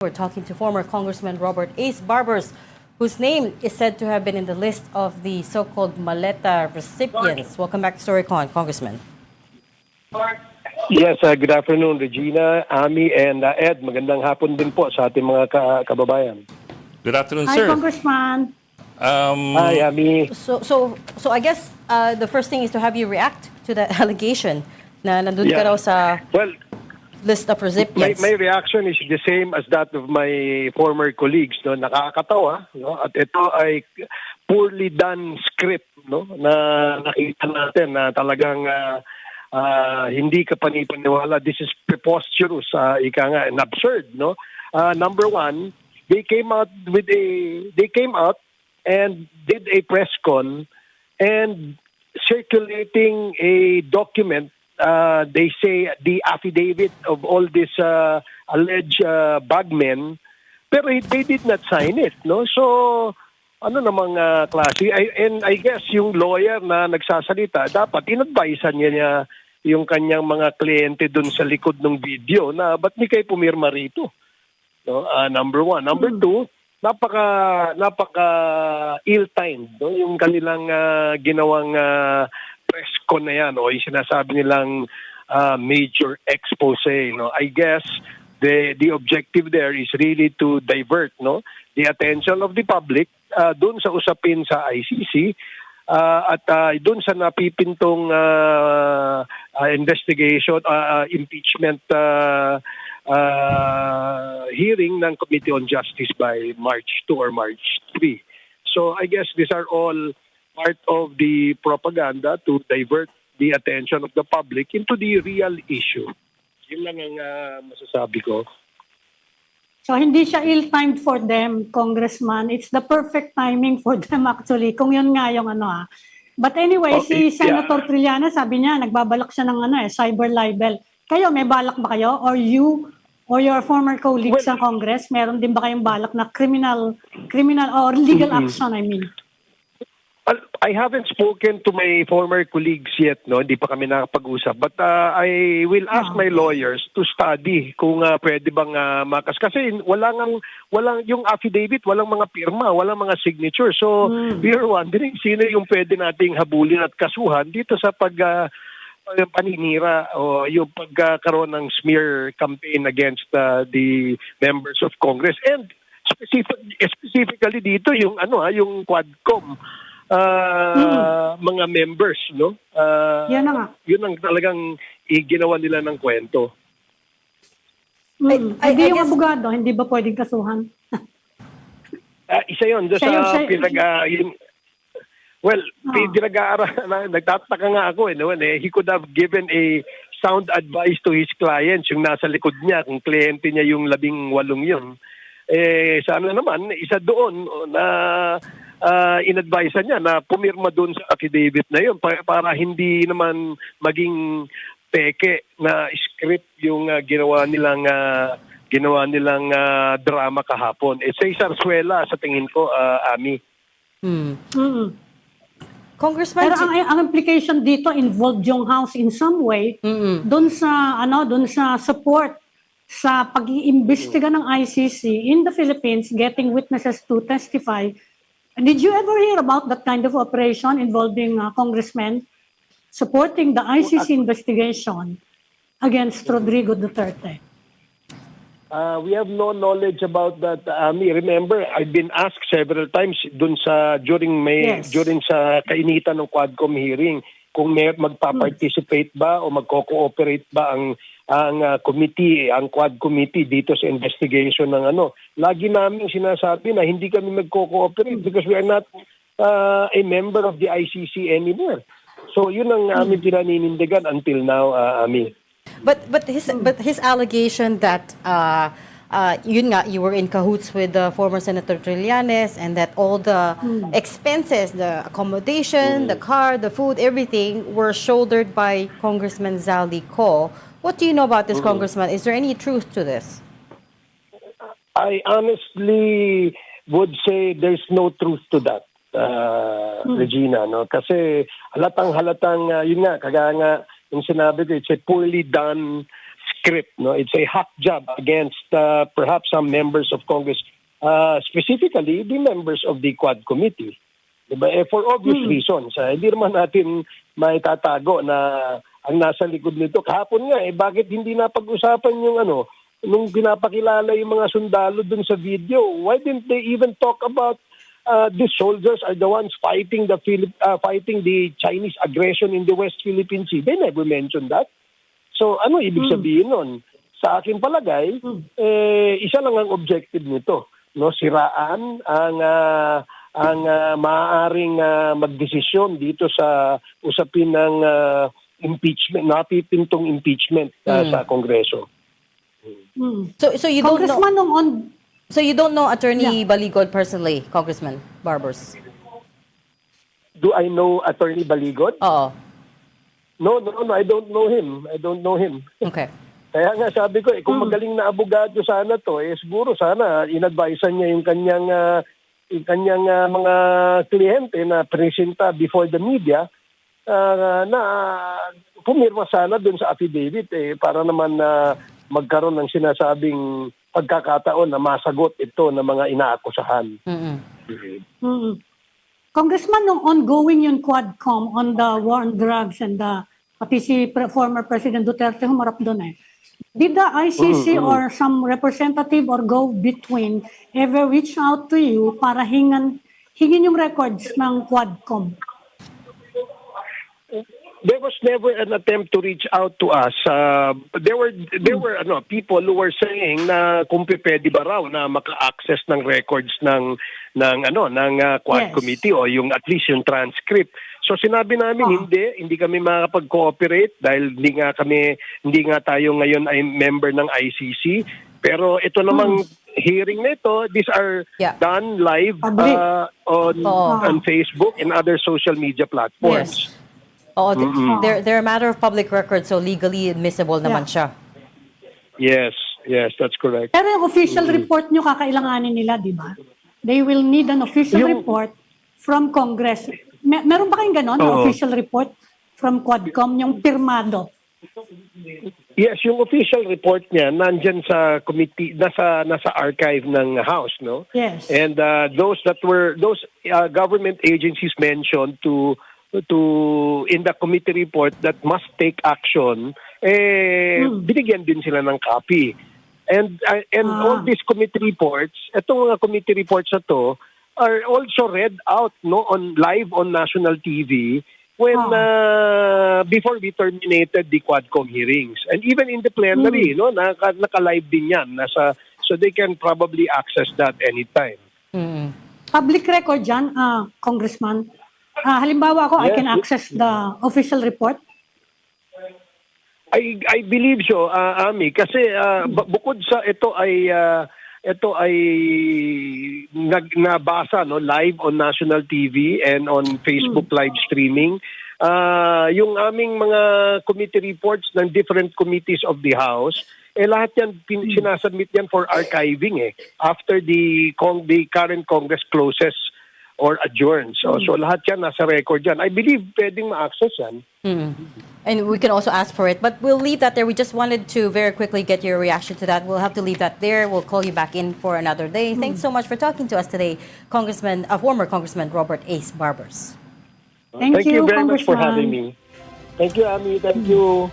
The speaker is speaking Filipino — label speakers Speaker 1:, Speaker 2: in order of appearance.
Speaker 1: We're talking to former Congressman Robert Ace Barbers, whose name is said to have been in the list of the so-called Maleta recipients. Welcome back to StoryCon, Congressman.
Speaker 2: Yes, good afternoon, Regina, Ami, and Ed. Magandang hapon din po sa ating mga kababayan.
Speaker 3: Good afternoon,
Speaker 4: Hi,
Speaker 3: sir.
Speaker 4: Congressman.
Speaker 2: Hi, Ami.
Speaker 1: So I guess the first thing is to have you react to that allegation na nandun ka
Speaker 2: Yeah.
Speaker 1: raw sa
Speaker 2: Well,
Speaker 1: list of recipients.
Speaker 2: my reaction is the same as that of my former colleagues. No? Nakakatawa. No? At ito ay poorly done script, no? Na nakita natin na talagang hindi ka panipaniwala. This is preposterous, ika nga, and absurd. No? Number one, they came out and did a press con and circulating a document. They say the affidavit of all these alleged bagmen, pero they did not sign it, no? So ano namang klase? I guess yung lawyer na nagsasalita, dapat in-advisean niya yung kanyang mga kliyente dun sa likod ng video na ba't di kayo pumirma rito? No? Number one. Number two, napaka ill-timed, no? Yung kanilang ginawang press con na yan, o yung sinasabi nilang major expose. No? I guess the objective there is really to divert, no, the attention of the public doon sa usapin sa ICC at doon sa napipintong investigation, impeachment hearing ng Committee on Justice by March 2 or March 3. So I guess these are all part of the propaganda to divert the attention of the public into the real issue. Yun lang ang masasabi ko.
Speaker 4: So, hindi siya ill-timed for them, Congressman. It's the perfect timing for them actually, kung yun nga yung But anyway, si Senator Trillanes, sabi niya, nagbabalak siya ng cyber libel. Kayo, may balak ba kayo? Or you, or your former colleagues sa Congress, meron din ba kayong balak na criminal or legal action, I mean?
Speaker 2: I haven't spoken to my former colleagues yet, no? Hindi pa kami nakapag-usap. But I will ask my lawyers to study kung pwede bang makas. Kasi walang yung affidavit, walang mga pirma, walang mga signature. So, we are wondering sino yung pwede nating habulin at kasuhan dito sa paninira o yung pagkaroon ng smear campaign against the members of Congress. And specifically dito yung yung Quadcom. Mga members, no?
Speaker 4: Yan na nga.
Speaker 2: Yun ang talagang ginawa nila ng kwento.
Speaker 4: Hindi yung abogado, hindi ba pwedeng kasuhan?
Speaker 2: Isa yun, doon sa pinag-aaral, nagtataka nga ako, he could have given a sound advice to his clients, yung nasa likod niya, kung kliyente niya yung 18 yun. Sana naman, isa doon na in-advise niya na pumirma doon sa affidavit na yun para hindi naman maging peke na script yung ginawa nilang drama kahapon. Sa Zarzuela sa tingin ko, Ami.
Speaker 1: Congressman,
Speaker 4: Pero ang implication dito involved yung House in some way doon sa support sa pag-iimbestiga ng ICC in the Philippines, getting witnesses to testify. Did you ever hear about that kind of operation involving congressmen supporting the ICC investigation against Rodrigo Duterte?
Speaker 2: We have no knowledge about that, Ami. Remember, I've been asked several times during sa kainitan ng Quadcom hearing kung may magpa-participate ba o magko-cooperate ba ang committee, ang Quad Committee dito sa investigation ng Lagi namin sinasabi na hindi kami magko-cooperate because we are not a member of the ICC anymore. So yun ang aming pinaninindigan until now, Ami.
Speaker 1: But his allegation that you were in cahoots with former Senator Trillanes and that all the expenses, the accommodation, the car, the food, everything were shouldered by Congressman Zaldy Co. What do you know about this, Congressman? Is there any truth to this?
Speaker 2: I honestly would say there's no truth to that, Regina. No? Kasi halatang, yun nga, kagaya nga yung sinabi ko, it's a poorly done script. No, it's a hack job against perhaps some members of Congress, specifically the members of the Quad Committee. Diba? For obvious reasons. Hindi naman natin maitatago na ang nasa likod nito. Kahapon nga, bakit hindi napag-usapan yung nung pinapakilala yung mga sundalo dun sa video? Why didn't they even talk about these soldiers are the ones fighting the Chinese aggression in the West Philippine Sea? They never mentioned that. So ano ibig sabihin nun? Sa akin palagay, isa lang ang objective nito, no? Siraan ang maaaring magdesisyon dito sa usapin ng impeachment, napipintong impeachment sa Kongreso.
Speaker 1: So you don't know.
Speaker 4: Congressman,
Speaker 1: So you don't know Attorney Baligod personally, Congressman Barbers?
Speaker 2: Do I know Attorney Baligod?
Speaker 1: Oo.
Speaker 2: No, I don't know him.
Speaker 1: Okay.
Speaker 2: Kaya nga sabi ko, kung magaling na abogado sana to, siguro sana in-advisean niya yung kanyang mga kliyente na presenta before the media na pumirma sana dun sa affidavit para naman magkaroon ng sinasabing pagkakataon na masagot ito ng mga inaakusahan.
Speaker 4: Congressman, nung ongoing yung Quadcom on the war on drugs and pati si former President Duterte humarap doon Did the ICC or some representative or go-between ever reach out to you para hingin yung records ng Quadcom?
Speaker 2: There was never an attempt to reach out to us. There were people who were saying na kung pwede ba raw na maka-access ng records ng Quad
Speaker 4: Yes.
Speaker 2: Committee o yung at least yung transcript. So sinabi namin hindi kami makakapag-cooperate dahil hindi nga tayo ngayon ay member ng ICC. Pero ito namang hearing na ito, these are done live on Facebook and other social media platforms.
Speaker 1: Yes. Oo, they're a matter of public record, so legally admissible naman siya.
Speaker 2: Yes, that's correct.
Speaker 4: Pero yung official report nyo kakailanganin nila, di ba? They will need an official report from Congress. Meron ba kayong ganon, na official report from Quadcom, yung pirmado?
Speaker 2: Yes, yung official report niya nandyan sa committee, nasa archive ng House, no?
Speaker 4: Yes.
Speaker 2: And those government agencies mentioned to in the committee report that must take action, binigyan din sila ng copy. And all these committee reports, itong mga committee reports na to, are also read out live on national TV when before we terminated the Quadcom hearings. And even in the plenary, naka-live din yan. So they can probably access that anytime.
Speaker 4: Public record dyan, Congressman. Halimbawa ako, I can access the official report.
Speaker 2: I believe so, Ami, kasi bukod sa ito ay nabasa live on national TV and on Facebook live streaming. Yung aming mga committee reports ng different committees of the House, lahat yan sinasubmit yan for archiving after the current Congress closes or adjourns. So lahat yan nasa record yan. I believe pwedeng ma-access yan.
Speaker 1: And we can also ask for it. But we'll leave that there. We just wanted to very quickly get your reaction to that. We'll have to leave that there. We'll call you back in for another day. Thanks so much for talking to us today, former Congressman Robert Ace Barbers.
Speaker 4: Thank you,
Speaker 2: very much for
Speaker 4: Congressman.
Speaker 2: having me. Thank you, Ami. Thank you.